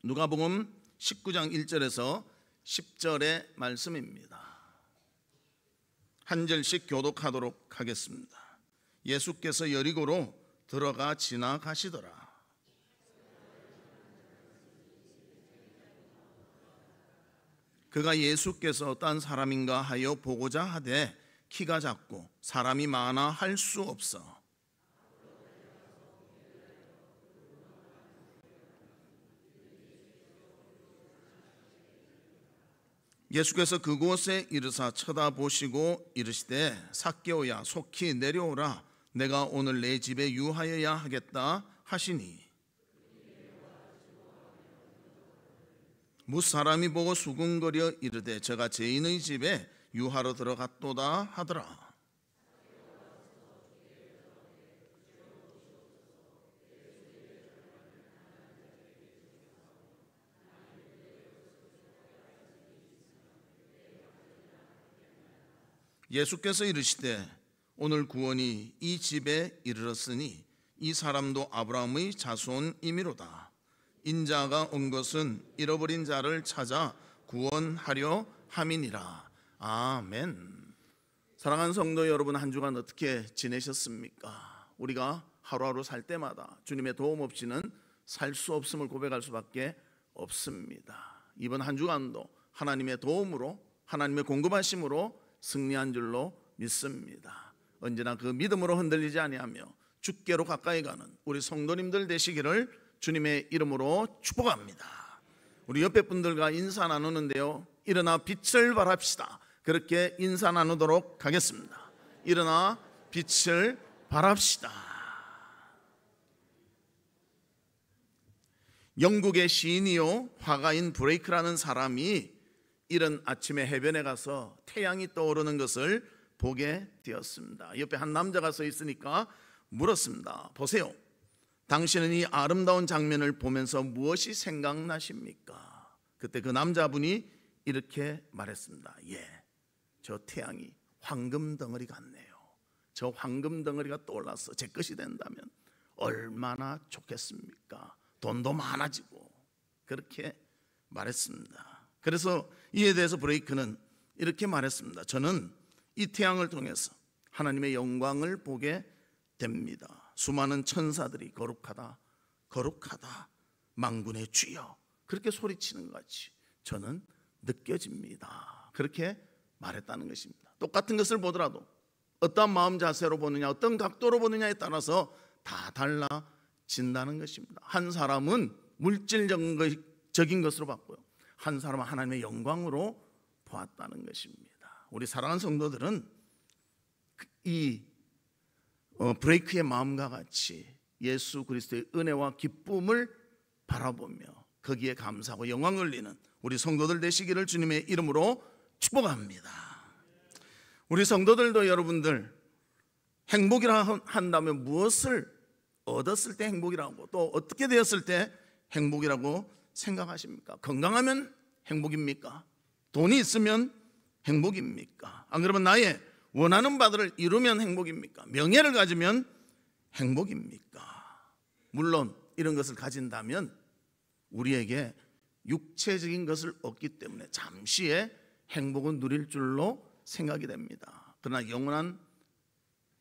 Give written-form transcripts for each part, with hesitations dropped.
누가복음 19장 1절에서 10절의 말씀입니다. 한 절씩 교독하도록 하겠습니다. 예수께서 여리고로 들어가 지나가시더라. 그가 예수께서 어떤 사람인가 하여 보고자 하되 키가 작고 사람이 많아 할 수 없어 예수께서 그곳에 이르사 쳐다보시고 이르시되 삭개오야 속히 내려오라 내가 오늘 내 집에 유하여야 하겠다 하시니 무사람이 보고 수군거려 이르되 저가 죄인의 집에 유하러 들어갔도다 하더라. 예수께서 이르시되 오늘 구원이 이 집에 이르렀으니 이 사람도 아브라함의 자손이미로다. 인자가 온 것은 잃어버린 자를 찾아 구원하려 함이니라. 아멘. 사랑하는 성도 여러분, 한 주간 어떻게 지내셨습니까? 우리가 하루하루 살 때마다 주님의 도움 없이는 살 수 없음을 고백할 수밖에 없습니다. 이번 한 주간도 하나님의 도움으로, 하나님의 공급하심으로 승리한 줄로 믿습니다. 언제나 그 믿음으로 흔들리지 아니하며 주께로 가까이 가는 우리 성도님들 되시기를 주님의 이름으로 축복합니다. 우리 옆에 분들과 인사 나누는데요, 일어나 빛을 발합시다. 그렇게 인사 나누도록 하겠습니다. 일어나 빛을 발합시다. 영국의 시인이요 화가인 브레이크라는 사람이 이른 아침에 해변에 가서 태양이 떠오르는 것을 보게 되었습니다. 옆에 한 남자가 서 있으니까 물었습니다. 보세요, 당신은 이 아름다운 장면을 보면서 무엇이 생각나십니까? 그때 그 남자분이 이렇게 말했습니다. 저 태양이 황금 덩어리 같네요. 저 황금 덩어리가 떠올라서 제 것이 된다면 얼마나 좋겠습니까? 돈도 많아지고. 그렇게 말했습니다. 그래서 이에 대해서 브레이크는 이렇게 말했습니다. 저는 이 태양을 통해서 하나님의 영광을 보게 됩니다. 수많은 천사들이 거룩하다, 거룩하다, 만군의 주여 그렇게 소리치는 것 같이 저는 느껴집니다. 그렇게 말했다는 것입니다. 똑같은 것을 보더라도 어떤 마음 자세로 보느냐, 어떤 각도로 보느냐에 따라서 다 달라진다는 것입니다. 한 사람은 물질적인 것으로 봤고요, 한 사람은 하나님의 영광으로 보았다는 것입니다. 우리 사랑하는 성도들은 이 브레이크의 마음과 같이 예수 그리스도의 은혜와 기쁨을 바라보며 거기에 감사하고 영광을 올리는 우리 성도들 되시기를 주님의 이름으로 축복합니다. 우리 성도들도 여러분들 행복이라 한다면 무엇을 얻었을 때 행복이라고, 또 어떻게 되었을 때 행복이라고 생각하십니까? 건강하면 행복입니까? 돈이 있으면 행복입니까? 안 그러면 나의 원하는 바들을 이루면 행복입니까? 명예를 가지면 행복입니까? 물론 이런 것을 가진다면 우리에게 육체적인 것을 얻기 때문에 잠시의 행복은 누릴 줄로 생각이 됩니다. 그러나 영원한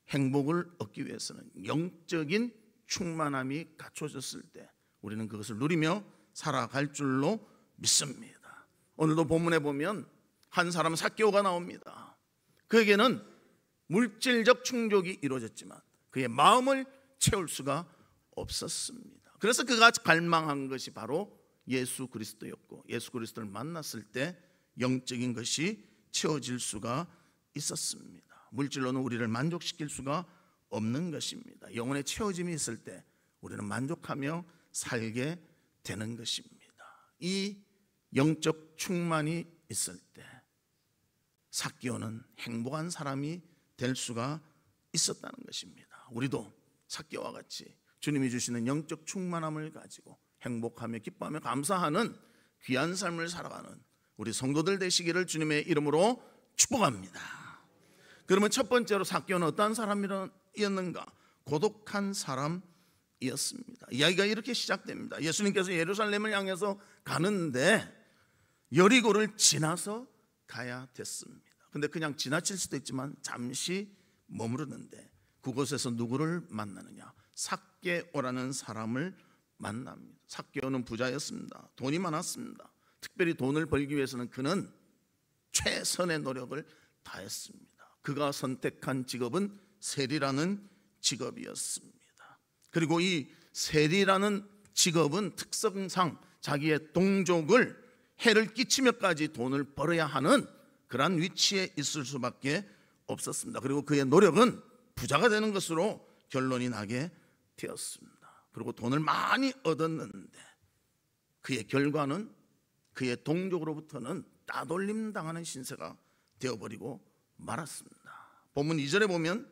행복을 얻기 위해서는 영적인 충만함이 갖춰졌을 때 우리는 그것을 누리며 살아갈 줄로 믿습니다. 오늘도 본문에 보면 한 사람 삭개오가 나옵니다. 그에게는 물질적 충족이 이루어졌지만 그의 마음을 채울 수가 없었습니다. 그래서 그가 갈망한 것이 바로 예수 그리스도였고, 예수 그리스도를 만났을 때 영적인 것이 채워질 수가 있었습니다. 물질로는 우리를 만족시킬 수가 없는 것입니다. 영혼의 채워짐이 있을 때 우리는 만족하며 살게 되는 것입니다. 이 영적 충만이 있을 때 삭개오는 행복한 사람이 될 수가 있었다는 것입니다. 우리도 삭개오와 같이 주님이 주시는 영적 충만함을 가지고 행복하며 기뻐하며 감사하는 귀한 삶을 살아가는 우리 성도들 되시기를 주님의 이름으로 축복합니다. 그러면 첫 번째로 삭개오는 어떤 사람이었는가? 고독한 사람이었습니다. 이었습니다. 이야기가 이렇게 시작됩니다. 예수님께서 예루살렘을 향해서 가는데 여리고를 지나서 가야 됐습니다. 근데 그냥 지나칠 수도 있지만 잠시 머무르는데 그곳에서 누구를 만나느냐? 삭개오라는 사람을 만납니다. 삭개오는 부자였습니다. 돈이 많았습니다. 특별히 돈을 벌기 위해서는 그는 최선의 노력을 다했습니다. 그가 선택한 직업은 세리라는 직업이었습니다. 그리고 이 세리라는 직업은 특성상 자기의 동족을 해를 끼치며까지 돈을 벌어야 하는 그러한 위치에 있을 수밖에 없었습니다. 그리고 그의 노력은 부자가 되는 것으로 결론이 나게 되었습니다. 그리고 돈을 많이 얻었는데 그의 결과는 그의 동족으로부터는 따돌림 당하는 신세가 되어버리고 말았습니다. 본문 2절에 보면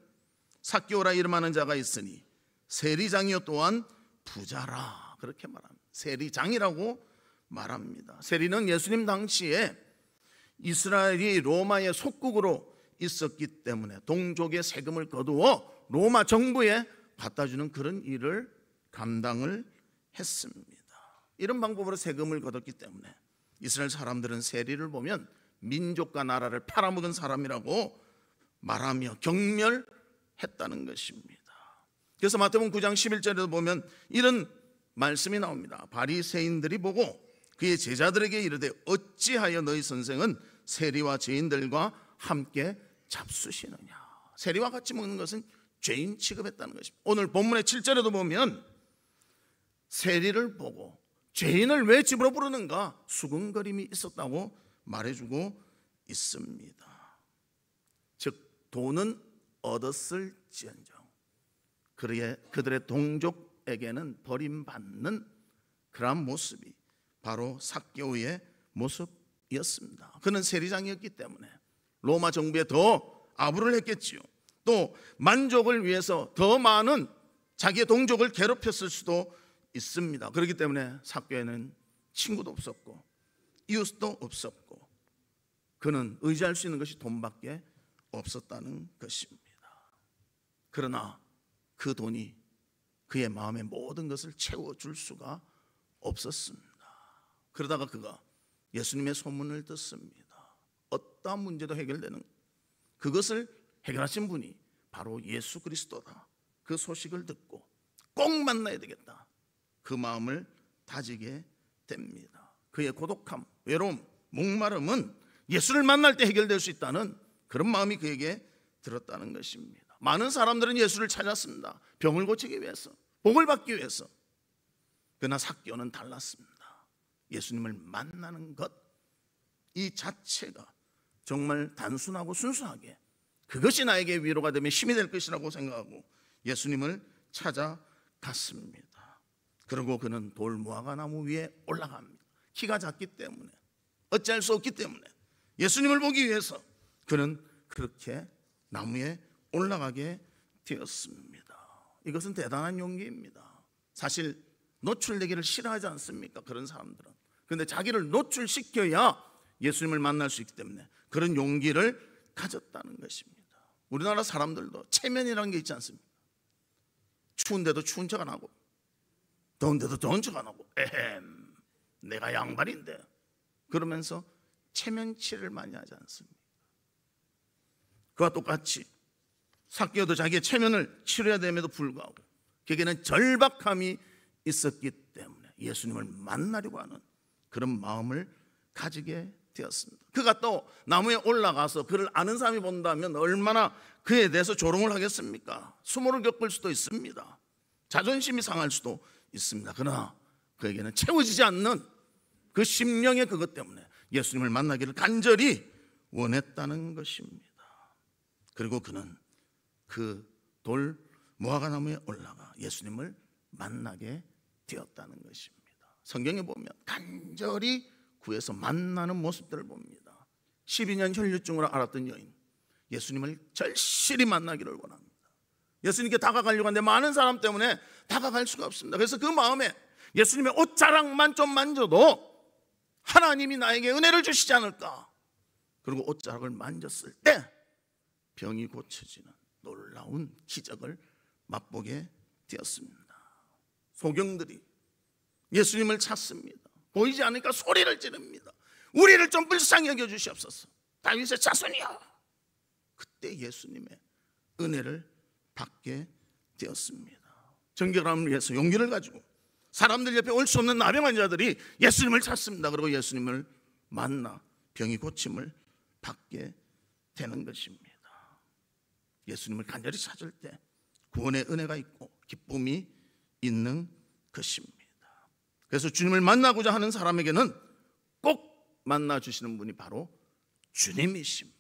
삭개오라 이름하는 자가 있으니 세리장이요 또한 부자라 그렇게 말합니다. 세리장이라고 말합니다. 세리는 예수님 당시에 이스라엘이 로마의 속국으로 있었기 때문에 동족의 세금을 거두어 로마 정부에 갖다주는 그런 일을 감당을 했습니다. 이런 방법으로 세금을 거뒀기 때문에 이스라엘 사람들은 세리를 보면 민족과 나라를 팔아먹은 사람이라고 말하며 경멸했다는 것입니다. 그래서 마태복음 9장 11절에도 보면 이런 말씀이 나옵니다. 바리새인들이 보고 그의 제자들에게 이르되 어찌하여 너희 선생은 세리와 죄인들과 함께 잡수시느냐? 세리와 같이 먹는 것은 죄인 취급했다는 것입니다. 오늘 본문의 7절에도 보면 세리를 보고 죄인을 왜 집으로 부르는가 수군거림이 있었다고 말해주고 있습니다. 즉 돈은 얻었을지언정 그들의 동족에게는 버림받는 그러한 모습이 바로 삭개오의 모습이었습니다. 그는 세리장이었기 때문에 로마 정부에 더 아부를 했겠지요. 또 만족을 위해서 더 많은 자기의 동족을 괴롭혔을 수도 있습니다. 그렇기 때문에 삭개오에는 친구도 없었고 이웃도 없었고 그는 의지할 수 있는 것이 돈밖에 없었다는 것입니다. 그러나 그 돈이 그의 마음의 모든 것을 채워줄 수가 없었습니다. 그러다가 그가 예수님의 소문을 듣습니다. 어떠한 문제도 해결되는 그것을 해결하신 분이 바로 예수 그리스도다. 그 소식을 듣고 꼭 만나야 되겠다. 그 마음을 다지게 됩니다. 그의 고독함, 외로움, 목마름은 예수를 만날 때 해결될 수 있다는 그런 마음이 그에게 들었다는 것입니다. 많은 사람들은 예수를 찾았습니다. 병을 고치기 위해서, 복을 받기 위해서. 그러나 삭개오는 달랐습니다. 예수님을 만나는 것, 이 자체가 정말 단순하고 순수하게 그것이 나에게 위로가 되며 힘이 될 것이라고 생각하고 예수님을 찾아갔습니다. 그리고 그는 돌무화과나무 위에 올라갑니다. 키가 작기 때문에 어찌할 수 없기 때문에 예수님을 보기 위해서 그는 그렇게 나무에 올라가게 되었습니다. 이것은 대단한 용기입니다. 사실 노출되기를 싫어하지 않습니까? 그런 사람들은. 그런데 자기를 노출시켜야 예수님을 만날 수 있기 때문에 그런 용기를 가졌다는 것입니다. 우리나라 사람들도 체면이라는 게 있지 않습니까? 추운데도 추운 척 안 하고 더운데도 더운 척 안 하고 에헴 내가 양반인데 그러면서 체면치를 많이 하지 않습니까? 그와 똑같이 삭개오도 자기의 체면을 치러야 됨에도 불구하고 그에게는 절박함이 있었기 때문에 예수님을 만나려고 하는 그런 마음을 가지게 되었습니다. 그가 또 나무에 올라가서 그를 아는 사람이 본다면 얼마나 그에 대해서 조롱을 하겠습니까? 수모를 겪을 수도 있습니다. 자존심이 상할 수도 있습니다. 그러나 그에게는 채워지지 않는 그 심령의 그것 때문에 예수님을 만나기를 간절히 원했다는 것입니다. 그리고 그는 그 돌 무화과나무에 올라가 예수님을 만나게 되었다는 것입니다. 성경에 보면 간절히 구해서 만나는 모습들을 봅니다. 12년 혈류증으로 앓았던 여인, 예수님을 절실히 만나기를 원합니다. 예수님께 다가가려고 하는데 많은 사람 때문에 다가갈 수가 없습니다. 그래서 그 마음에 예수님의 옷자락만 좀 만져도 하나님이 나에게 은혜를 주시지 않을까. 그리고 옷자락을 만졌을 때 병이 고쳐지는 놀라운 기적을 맛보게 되었습니다. 소경들이 예수님을 찾습니다. 보이지 않으니까 소리를 지릅니다. 우리를 좀 불쌍히 여겨 주시옵소서. 다윗의 자손이여. 그때 예수님의 은혜를 받게 되었습니다. 정결함을 위해서 용기를 가지고 사람들 옆에 올 수 없는 나병 자들이 예수님을 찾습니다. 그리고 예수님을 만나 병이 고침을 받게 되는 것입니다. 예수님을 간절히 찾을 때 구원의 은혜가 있고 기쁨이 있는 것입니다. 그래서 주님을 만나고자 하는 사람에게는 꼭 만나주시는 분이 바로 주님이십니다.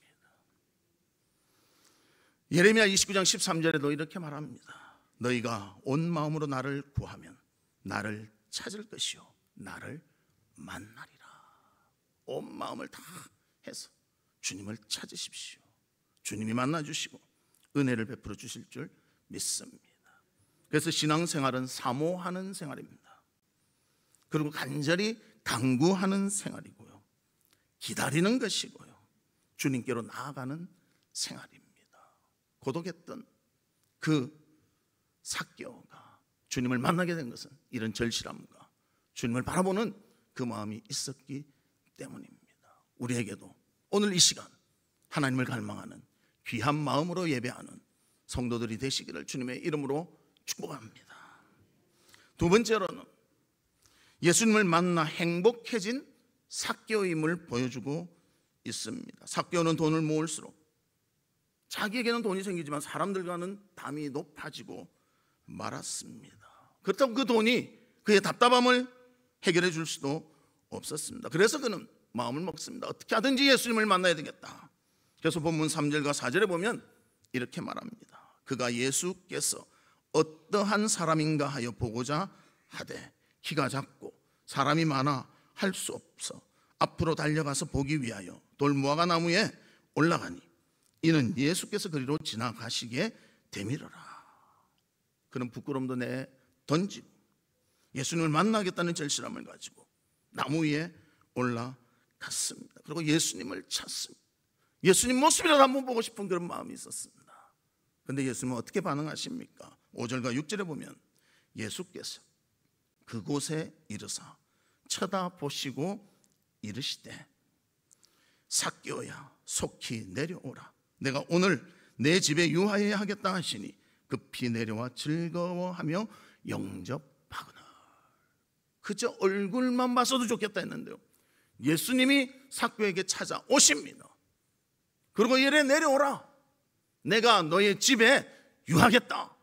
예레미야 29장 13절에도 이렇게 말합니다. 너희가 온 마음으로 나를 구하면 나를 찾을 것이요 나를 만나리라. 온 마음을 다 해서 주님을 찾으십시오. 주님이 만나주시고 은혜를 베풀어 주실 줄 믿습니다. 그래서 신앙생활은 사모하는 생활입니다. 그리고 간절히 간구하는 생활이고요, 기다리는 것이고요, 주님께로 나아가는 생활입니다. 고독했던 그 삭개오가 주님을 만나게 된 것은 이런 절실함과 주님을 바라보는 그 마음이 있었기 때문입니다. 우리에게도 오늘 이 시간 하나님을 갈망하는 귀한 마음으로 예배하는 성도들이 되시기를 주님의 이름으로 축복합니다. 두 번째로는 예수님을 만나 행복해진 삭개오임을 보여주고 있습니다. 삭개오는 돈을 모을수록 자기에게는 돈이 생기지만 사람들과는 담이 높아지고 말았습니다. 그렇다고 그 돈이 그의 답답함을 해결해 줄 수도 없었습니다. 그래서 그는 마음을 먹습니다. 어떻게 하든지 예수님을 만나야 되겠다. 그래서 본문 3절과 4절에 보면 이렇게 말합니다. 그가 예수께서 어떠한 사람인가 하여 보고자 하되 키가 작고 사람이 많아 할 수 없어 앞으로 달려가서 보기 위하여 돌무화과 나무에 올라가니 이는 예수께서 그리로 지나가시게 되밀어라. 그는 부끄러움도 내 던지고 예수님을 만나겠다는 절실함을 가지고 나무 위에 올라갔습니다. 그리고 예수님을 찾습니다. 예수님 모습이라도 한번 보고 싶은 그런 마음이 있었습니다. 그런데 예수님은 어떻게 반응하십니까? 5절과 6절에 보면 예수께서 그곳에 이르사 쳐다보시고 이르시되 삭개오야 속히 내려오라. 내가 오늘 내 집에 유하여야 하겠다 하시니 급히 내려와 즐거워하며 영접하거늘. 그저 얼굴만 봤어도 좋겠다 했는데요, 예수님이 삭개오에게 찾아오십니다. 그리고 이래 내려오라. 내가 너의 집에 유하겠다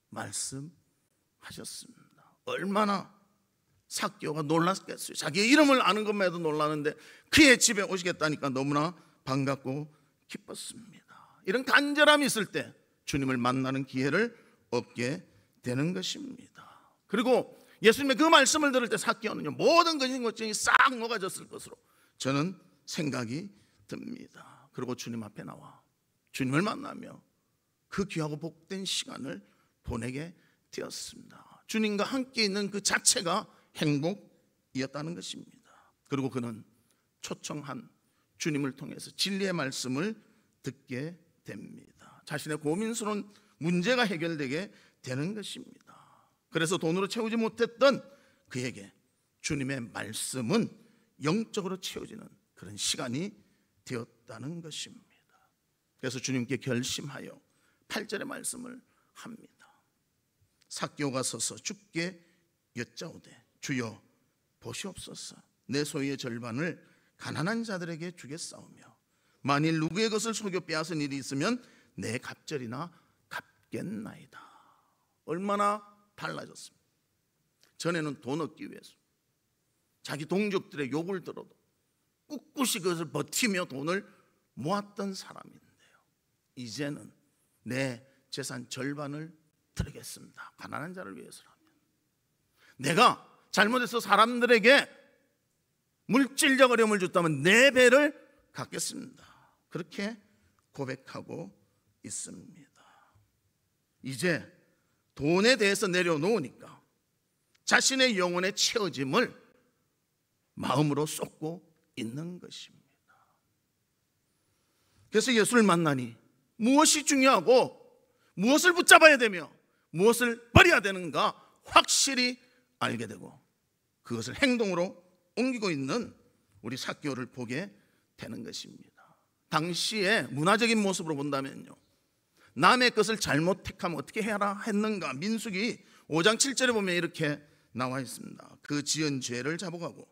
말씀하셨습니다. 얼마나 삭개오가 놀랐겠어요. 자기의 이름을 아는 것만 해도 놀라는데 그의 집에 오시겠다니까 너무나 반갑고 기뻤습니다. 이런 간절함이 있을 때 주님을 만나는 기회를 얻게 되는 것입니다. 그리고 예수님의 그 말씀을 들을 때 삭개오는요, 모든 것이 싹 녹아졌을 것으로 저는 생각이 듭니다. 그리고 주님 앞에 나와 주님을 만나며 그 귀하고 복된 시간을 보내게 되었습니다. 주님과 함께 있는 그 자체가 행복이었다는 것입니다. 그리고 그는 초청한 주님을 통해서 진리의 말씀을 듣게 됩니다. 자신의 고민스러운 문제가 해결되게 되는 것입니다. 그래서 돈으로 채우지 못했던 그에게 주님의 말씀은 영적으로 채워지는 그런 시간이 되었다는 것입니다. 그래서 주님께 결심하여 8절의 말씀을 합니다. 삭개오가 서서 주께 여짜오되 주여 보시옵소서. 내 소유의 절반을 가난한 자들에게 주겠사오며 만일 누구의 것을 속여 빼앗은 일이 있으면 내 갑절이나 갚겠나이다. 얼마나 달라졌습니다. 전에는 돈 얻기 위해서 자기 동족들의 욕을 들어도 꿋꿋이 그것을 버티며 돈을 모았던 사람인데요, 이제는 내 재산 절반을 드리겠습니다. 가난한 자를 위해서라면. 내가 잘못해서 사람들에게 물질적 어려움을 줬다면 내 배를 갚겠습니다. 그렇게 고백하고 있습니다. 이제 돈에 대해서 내려놓으니까 자신의 영혼의 채워짐을 마음으로 쏟고 있는 것입니다. 그래서 예수를 만나니 무엇이 중요하고 무엇을 붙잡아야 되며 무엇을 버려야 되는가 확실히 알게 되고 그것을 행동으로 옮기고 있는 우리 삭개오를 보게 되는 것입니다. 당시에 문화적인 모습으로 본다면요, 남의 것을 잘못 택하면 어떻게 해라 했는가. 민수기 5장 7절에 보면 이렇게 나와 있습니다. 그 지은 죄를 잡아가고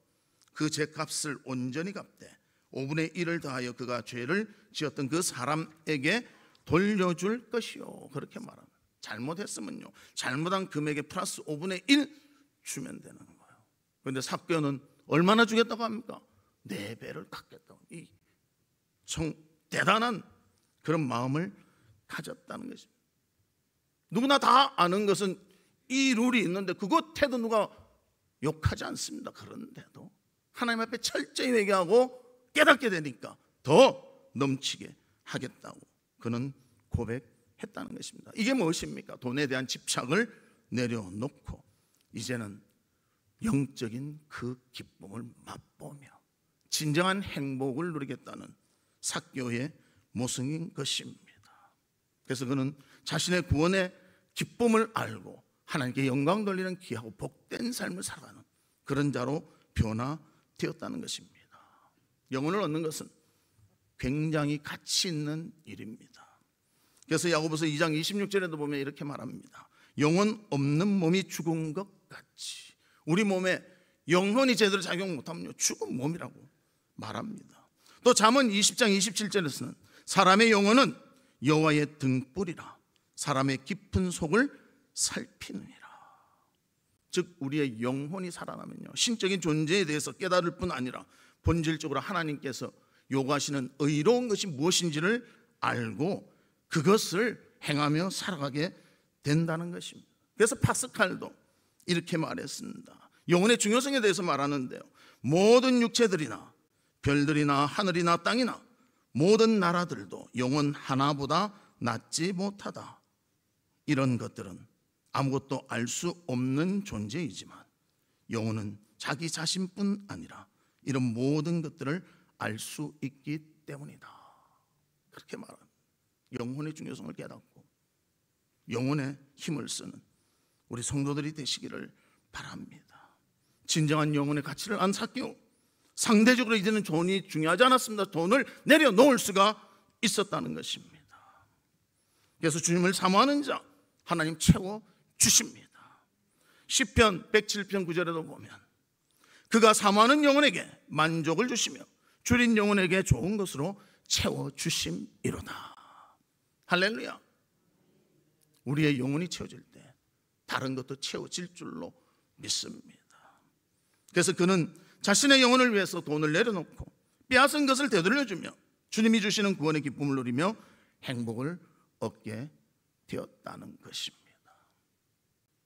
그 죄값을 온전히 갚되 5분의 1을 더하여 그가 죄를 지었던 그 사람에게 돌려줄 것이요. 그렇게 말합니다. 잘못했으면요, 잘못한 금액에 플러스 5분의 1 주면 되는 거예요. 그런데 삭개오는 얼마나 주겠다고 합니까? 4배를 갚겠다고. 이 대단한 그런 마음을 가졌다는 것입니다. 누구나 다 아는 것은 이 룰이 있는데 그것 태도 누가 욕하지 않습니다. 그런데도 하나님 앞에 철저히 회개하고 깨닫게 되니까 더 넘치게 하겠다고 그는 고백했다는 것입니다. 이게 무엇입니까? 돈에 대한 집착을 내려놓고 이제는 영적인 그 기쁨을 맛보며 진정한 행복을 누리겠다는 삭개오의 모습인 것입니다. 그래서 그는 자신의 구원의 기쁨을 알고 하나님께 영광 돌리는 귀하고 복된 삶을 살아가는 그런 자로 변화되었다는 것입니다. 영혼을 얻는 것은 굉장히 가치 있는 일입니다. 그래서 야고보서 2장 26절에도 보면 이렇게 말합니다. 영혼 없는 몸이 죽은 것 같이. 우리 몸에 영혼이 제대로 작용 못하면 죽은 몸이라고 말합니다. 또 잠언 20장 27절에서는 사람의 영혼은 여호와의 등불이라 사람의 깊은 속을 살피느니라. 즉 우리의 영혼이 살아나면요, 신적인 존재에 대해서 깨달을 뿐 아니라 본질적으로 하나님께서 요구하시는 의로운 것이 무엇인지를 알고 그것을 행하며 살아가게 된다는 것입니다. 그래서 파스칼도 이렇게 말했습니다. 영혼의 중요성에 대해서 말하는데요, 모든 육체들이나 별들이나 하늘이나 땅이나 모든 나라들도 영혼 하나보다 낫지 못하다. 이런 것들은 아무것도 알 수 없는 존재이지만 영혼은 자기 자신뿐 아니라 이런 모든 것들을 알 수 있기 때문이다. 그렇게 말합니다. 영혼의 중요성을 깨닫고 영혼의 힘을 쓰는 우리 성도들이 되시기를 바랍니다. 진정한 영혼의 가치를 안 삭개오, 상대적으로 이제는 돈이 중요하지 않았습니다. 돈을 내려놓을 수가 있었다는 것입니다. 그래서 주님을 사모하는 자 하나님 채워 주십니다. 시편 107편 9절에도 보면 그가 사모하는 영혼에게 만족을 주시며 줄인 영혼에게 좋은 것으로 채워 주심이로다. 할렐루야. 우리의 영혼이 채워질 때 다른 것도 채워질 줄로 믿습니다. 그래서 그는 자신의 영혼을 위해서 돈을 내려놓고 빼앗은 것을 되돌려주며 주님이 주시는 구원의 기쁨을 누리며 행복을 얻게 되었다는 것입니다.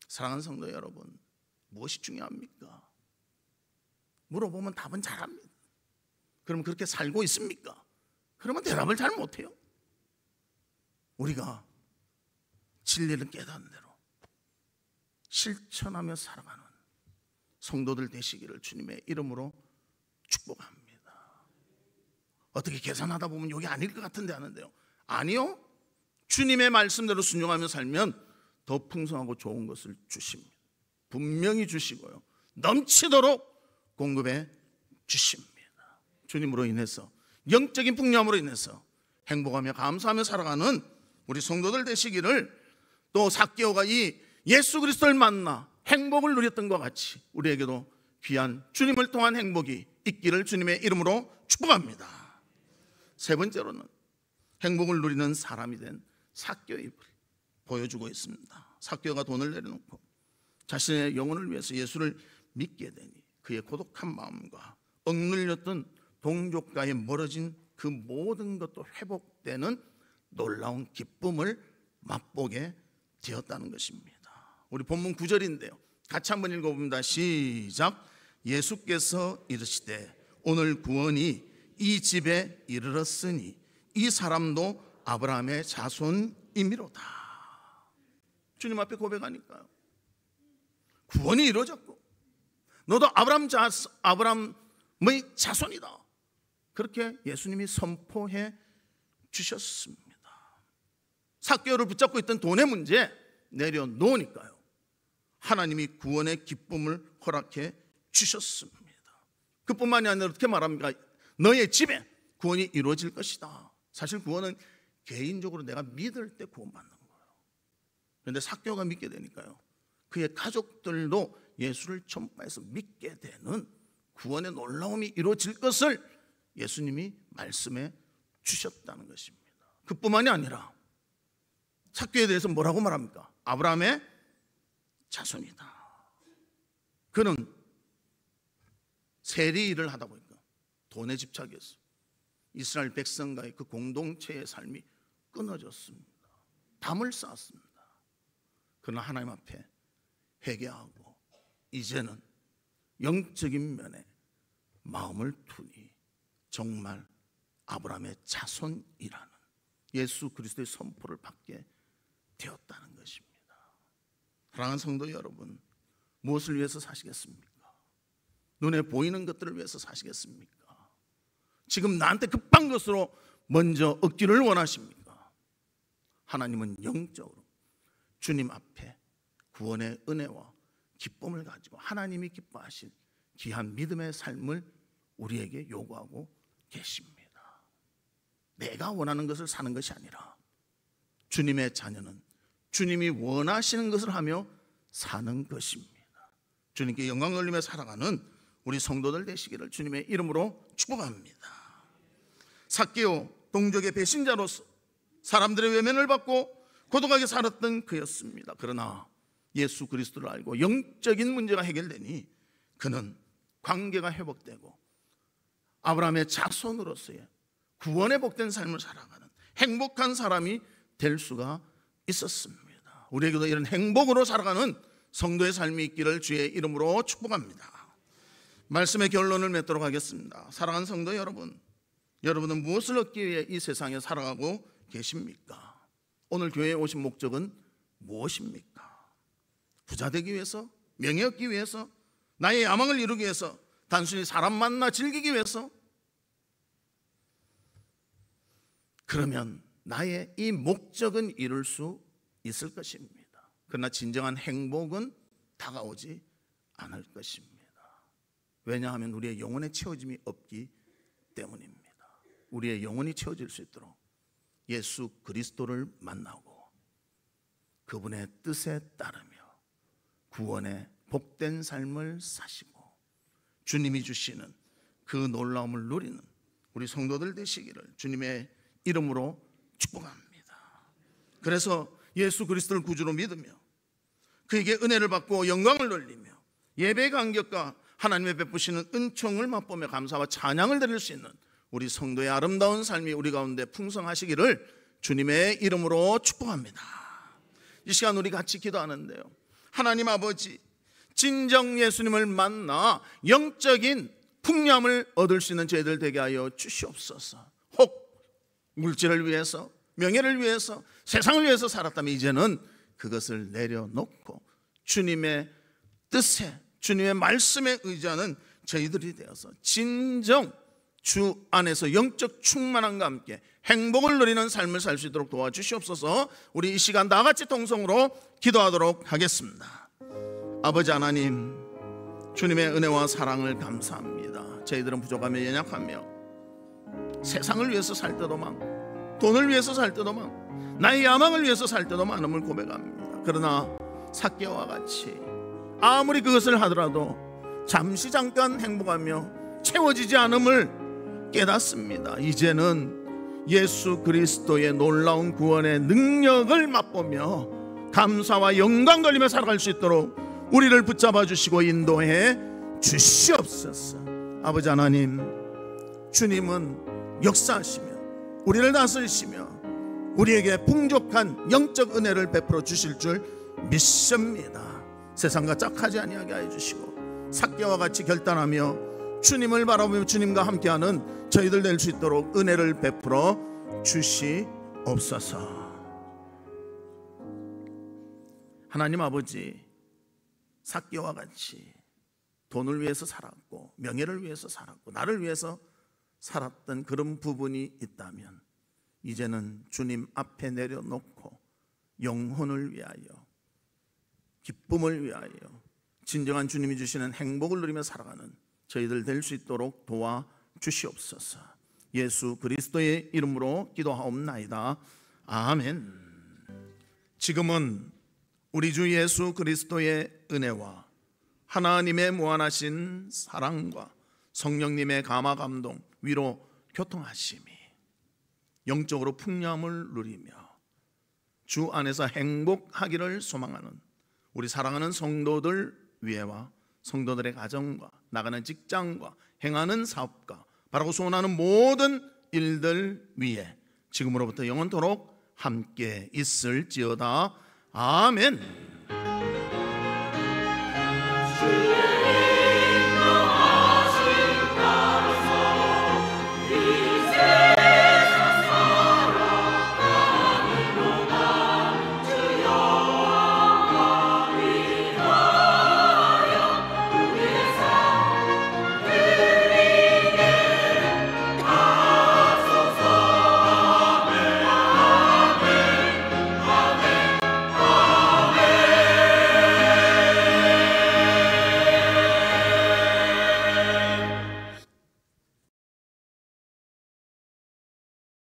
사랑하는 성도 여러분, 무엇이 중요합니까? 물어보면 답은 잘합니다. 그럼 그렇게 살고 있습니까? 그러면 대답을 잘 못해요. 우리가 진리를 깨닫는 대로 실천하며 살아가는 성도들 되시기를 주님의 이름으로 축복합니다. 어떻게 계산하다 보면 여기 아닐 것 같은데 하는데요, 아니요, 주님의 말씀대로 순종하며 살면 더 풍성하고 좋은 것을 주십니다. 분명히 주시고요, 넘치도록 공급해 주십니다. 주님으로 인해서, 영적인 풍요함으로 인해서 행복하며 감사하며 살아가는 우리 성도들 되시기를, 또 삭개오가 이 예수 그리스도를 만나 행복을 누렸던 것 같이 우리에게도 귀한 주님을 통한 행복이 있기를 주님의 이름으로 축복합니다. 세 번째로는 행복을 누리는 사람이 된 삭개오를 보여주고 있습니다. 삭개오가 돈을 내려놓고 자신의 영혼을 위해서 예수를 믿게 되니 그의 고독한 마음과 억눌렸던 동족과의 멀어진 그 모든 것도 회복되는 놀라운 기쁨을 맛보게 되었다는 것입니다. 우리 본문 9절인데요, 같이 한번 읽어봅니다. 시작. 예수께서 이르시되 오늘 구원이 이 집에 이르렀으니 이 사람도 아브라함의 자손이미로다. 주님 앞에 고백하니까요, 구원이 이루어졌고 너도 아브라함의 자손이다. 그렇게 예수님이 선포해 주셨습니다. 삭개오를 붙잡고 있던 돈의 문제 내려놓으니까요, 하나님이 구원의 기쁨을 허락해 주셨습니다. 그뿐만이 아니라 어떻게 말합니까? 너의 집에 구원이 이루어질 것이다. 사실 구원은 개인적으로 내가 믿을 때 구원받는 거예요. 그런데 삭개오가 믿게 되니까요, 그의 가족들도 예수를 전파해서 믿게 되는 구원의 놀라움이 이루어질 것을 예수님이 말씀해 주셨다는 것입니다. 그뿐만이 아니라 삭개오에 대해서 뭐라고 말합니까? 아브라함의 자손이다. 그는 세리 일을 하다 보니까 돈에 집착해서 이스라엘 백성과의 그 공동체의 삶이 끊어졌습니다. 담을 쌓았습니다. 그러나 하나님 앞에 회개하고 이제는 영적인 면에 마음을 두니 정말 아브라함의 자손이라는 예수 그리스도의 선포를 받게 되었다는 것입니다. 사랑하는 성도 여러분, 무엇을 위해서 사시겠습니까? 눈에 보이는 것들을 위해서 사시겠습니까? 지금 나한테 급한 것으로 먼저 얻기를 원하십니까? 하나님은 영적으로 주님 앞에 구원의 은혜와 기쁨을 가지고 하나님이 기뻐하실 귀한 믿음의 삶을 우리에게 요구하고 계십니다. 내가 원하는 것을 사는 것이 아니라 주님의 자녀는 주님이 원하시는 것을 하며 사는 것입니다. 주님께 영광 돌리며 살아가는 우리 성도들 되시기를 주님의 이름으로 축복합니다. 삭개오, 동족의 배신자로서 사람들의 외면을 받고 고독하게 살았던 그였습니다. 그러나 예수 그리스도를 알고 영적인 문제가 해결되니 그는 관계가 회복되고 아브라함의 자손으로서의 구원에 복된 삶을 살아가는 행복한 사람이 될 수가 있었습니다. 우리에게도 이런 행복으로 살아가는 성도의 삶이 있기를 주의 이름으로 축복합니다. 말씀의 결론을 맺도록 하겠습니다. 사랑하는 성도 여러분, 여러분은 무엇을 얻기 위해 이 세상에 살아가고 계십니까? 오늘 교회에 오신 목적은 무엇입니까? 부자 되기 위해서? 명예 얻기 위해서? 나의 야망을 이루기 위해서? 단순히 사람 만나 즐기기 위해서? 그러면 나의 이 목적은 이룰 수 있을 것입니다. 그러나 진정한 행복은 다가오지 않을 것입니다. 왜냐하면 우리의 영혼의 채워짐이 없기 때문입니다. 우리의 영혼이 채워질 수 있도록 예수 그리스도를 만나고 그분의 뜻에 따르며 구원의 복된 삶을 사시고 주님이 주시는 그 놀라움을 누리는 우리 성도들 되시기를 주님의 이름으로 축복합니다. 그래서 예수 그리스도를 구주로 믿으며 그에게 은혜를 받고 영광을 돌리며 예배의 간격과 하나님의 베푸시는 은총을 맛보며 감사와 찬양을 드릴 수 있는 우리 성도의 아름다운 삶이 우리 가운데 풍성하시기를 주님의 이름으로 축복합니다. 이 시간 우리 같이 기도하는데요, 하나님 아버지, 진정 예수님을 만나 영적인 풍요함을 얻을 수 있는 저희들 되게 하여 주시옵소서. 혹 물질을 위해서, 명예를 위해서, 세상을 위해서 살았다면 이제는 그것을 내려놓고 주님의 뜻에, 주님의 말씀에 의지하는 저희들이 되어서 진정 주 안에서 영적 충만함과 함께 행복을 누리는 삶을 살 수 있도록 도와주시옵소서. 우리 이 시간 다 같이 통성으로 기도하도록 하겠습니다. 아버지 하나님, 주님의 은혜와 사랑을 감사합니다. 저희들은 부족하며 연약하며 세상을 위해서 살 때도 많고 돈을 위해서 살 때도 많고 나의 야망을 위해서 살 때도 많음을 고백합니다. 그러나 삭개오와 같이 아무리 그것을 하더라도 잠시 잠깐 행복하며 채워지지 않음을 깨닫습니다. 이제는 예수 그리스도의 놀라운 구원의 능력을 맛보며 감사와 영광 돌리며 살아갈 수 있도록 우리를 붙잡아 주시고 인도해 주시옵소서. 아버지 하나님, 주님은 역사하시며 우리를 다스리시며 우리에게 풍족한 영적 은혜를 베풀어 주실 줄 믿습니다. 세상과 짝하지 아니하게 하여 주시고 삭개와 같이 결단하며 주님을 바라보며 주님과 함께하는 저희들 될 수 있도록 은혜를 베풀어 주시옵소서. 하나님 아버지, 삭개와 같이 돈을 위해서 살았고 명예를 위해서 살았고 나를 위해서 살았던 그런 부분이 있다면 이제는 주님 앞에 내려놓고 영혼을 위하여 기쁨을 위하여 진정한 주님이 주시는 행복을 누리며 살아가는 저희들 될 수 있도록 도와주시옵소서. 예수 그리스도의 이름으로 기도하옵나이다. 아멘. 지금은 우리 주 예수 그리스도의 은혜와 하나님의 무한하신 사랑과 성령님의 감화 감동, 위로, 교통하심이 영적으로 풍요함을 누리며 주 안에서 행복하기를 소망하는 우리 사랑하는 성도들 위에와 성도들의 가정과 나가는 직장과 행하는 사업과 바라고 소원하는 모든 일들 위에 지금으로부터 영원토록 함께 있을지어다. 아멘.